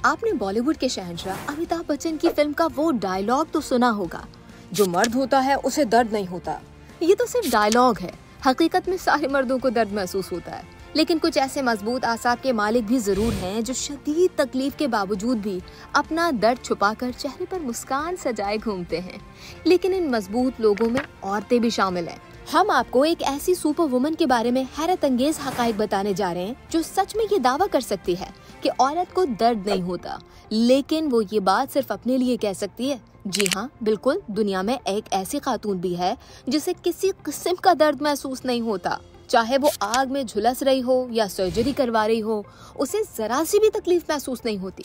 आपने बॉलीवुड के शहंशाह अमिताभ बच्चन की फिल्म का वो डायलॉग तो सुना होगा, जो मर्द होता है उसे दर्द नहीं होता। ये तो सिर्फ डायलॉग है, हकीकत में सारे मर्दों को दर्द महसूस होता है। लेकिन कुछ ऐसे मजबूत आसाब के मालिक भी जरूर हैं जो शदीद तकलीफ के बावजूद भी अपना दर्द छुपाकर चेहरे पर मुस्कान सजाए घूमते हैं। लेकिन इन मजबूत लोगों में औरतें भी शामिल हैं। हम आपको एक ऐसी सुपर वुमन के बारे में हैरत अंगेज हकायक बताने जा रहे हैं जो सच में ये दावा कर सकती है कि औरत को दर्द नहीं होता, लेकिन वो ये बात सिर्फ अपने लिए कह सकती है। जी हाँ, बिल्कुल, दुनिया में एक ऐसी खातून भी है जिसे किसी किस्म का दर्द महसूस नहीं होता। चाहे वो आग में झुलस रही हो या सर्जरी करवा रही हो, उसे जरा सी भी तकलीफ महसूस नहीं होती।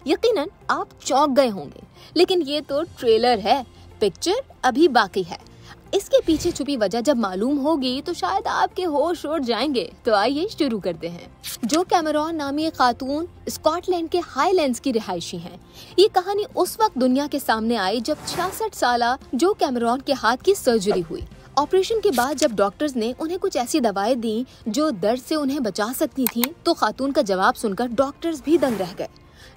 यकीनन आप चौंक गए होंगे, लेकिन ये तो ट्रेलर है, पिक्चर अभी बाकी है। इसके पीछे छुपी वजह जब मालूम होगी तो शायद आपके होश उड़ जाएंगे। तो आइए शुरू करते हैं। जो कैमरॉन नामी एक खातून स्कॉटलैंड के हाईलैंड्स की रिहायशी हैं। ये कहानी उस वक्त दुनिया के सामने आई जब 66 साला जो कैमरॉन के हाथ की सर्जरी हुई। ऑपरेशन के बाद जब डॉक्टर्स ने उन्हें कुछ ऐसी दवाएं दी जो दर्द से उन्हें बचा सकती थी, तो खातून का जवाब सुनकर डॉक्टर्स भी दंग रह गए।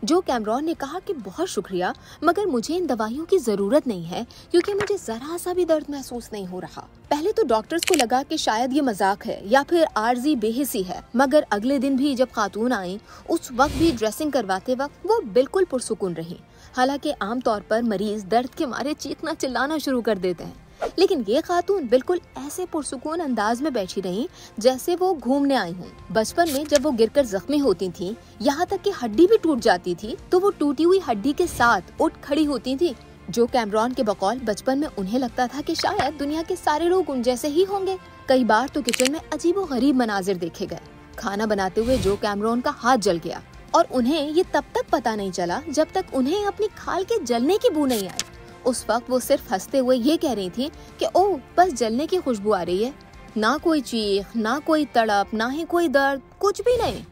जो कैमरॉन ने कहा कि बहुत शुक्रिया, मगर मुझे इन दवाइयों की जरूरत नहीं है क्योंकि मुझे जरा सा भी दर्द महसूस नहीं हो रहा। पहले तो डॉक्टर्स को लगा कि शायद ये मजाक है या फिर आर्जी बेहिसी है, मगर अगले दिन भी जब खातून आई, उस वक्त भी ड्रेसिंग करवाते वक्त वो बिल्कुल पुरसुकून रही। हालांकि आमतौर पर मरीज दर्द के मारे चीखना चिल्लाना शुरू कर देते हैं, लेकिन ये खातून बिल्कुल ऐसे पुरसुकून अंदाज में बैठी रही जैसे वो घूमने आई हूँ। बचपन में जब वो गिरकर जख्मी होती थी, यहाँ तक कि हड्डी भी टूट जाती थी, तो वो टूटी हुई हड्डी के साथ उठ खड़ी होती थी। जो कैमरॉन के बकौल बचपन में उन्हें लगता था कि शायद दुनिया के सारे लोग उन जैसे ही होंगे। कई बार तो किचन में अजीबोगरीब मनाजिर देखे गए। खाना बनाते हुए जो कैमरॉन का हाथ जल गया, और उन्हें ये तब तक पता नहीं चला जब तक उन्हें अपनी खाल के जलने की बू नहीं आई। उस वक्त वो सिर्फ हंसते हुए ये कह रही थी कि ओह, बस जलने की खुशबू आ रही है। ना कोई चीख, ना कोई तड़प, ना ही कोई दर्द, कुछ भी नहीं।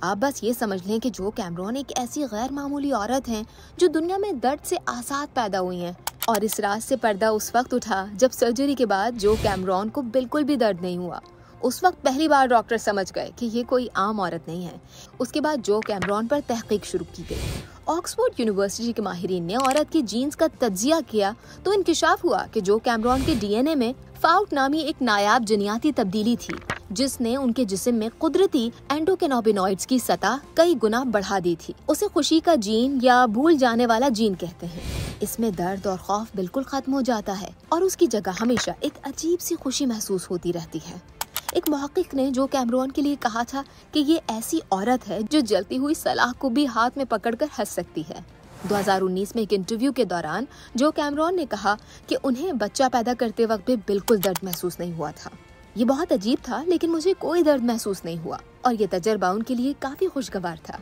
आप बस ये समझ लें कि जो कैमरॉन एक ऐसी गैर मामूली औरत हैं जो दुनिया में दर्द से आजाद पैदा हुई हैं। और इस राज से पर्दा उस वक्त उठा जब सर्जरी के बाद जो कैमरॉन को बिल्कुल भी दर्द नहीं हुआ। उस वक्त पहली बार डॉक्टर समझ गए कि ये कोई आम औरत नहीं है। उसके बाद जो कैमरॉन पर तहकीक शुरू की गई। ऑक्सफोर्ड यूनिवर्सिटी के माहिरीन ने औरत की जीन्स का तज्जिया किया तो इंकिशाफ हुआ कि जो कैमरॉन के डीएनए में फाउट नामी एक नायाब जनियाती तब्दीली थी, जिसने उनके जिस्म में कुदरती एंडोकैनाबिनॉइड्स की सतह कई गुना बढ़ा दी थी। उसे खुशी का जीन या भूल जाने वाला जीन कहते हैं। इसमें दर्द और खौफ बिल्कुल खत्म हो जाता है और उसकी जगह हमेशा एक अजीब सी खुशी महसूस होती रहती है। एक मुहक्किक ने जो कैमरॉन के लिए कहा था कि ये ऐसी औरत है जो जलती हुई सलाख को भी हाथ में पकड़कर हंस सकती है। 2019 में एक इंटरव्यू के दौरान जो कैमरॉन ने कहा कि उन्हें बच्चा पैदा करते वक्त भी बिल्कुल दर्द महसूस नहीं हुआ था। ये बहुत अजीब था, लेकिन मुझे कोई दर्द महसूस नहीं हुआ और ये तजर्बा उनके लिए काफी खुशगवार था।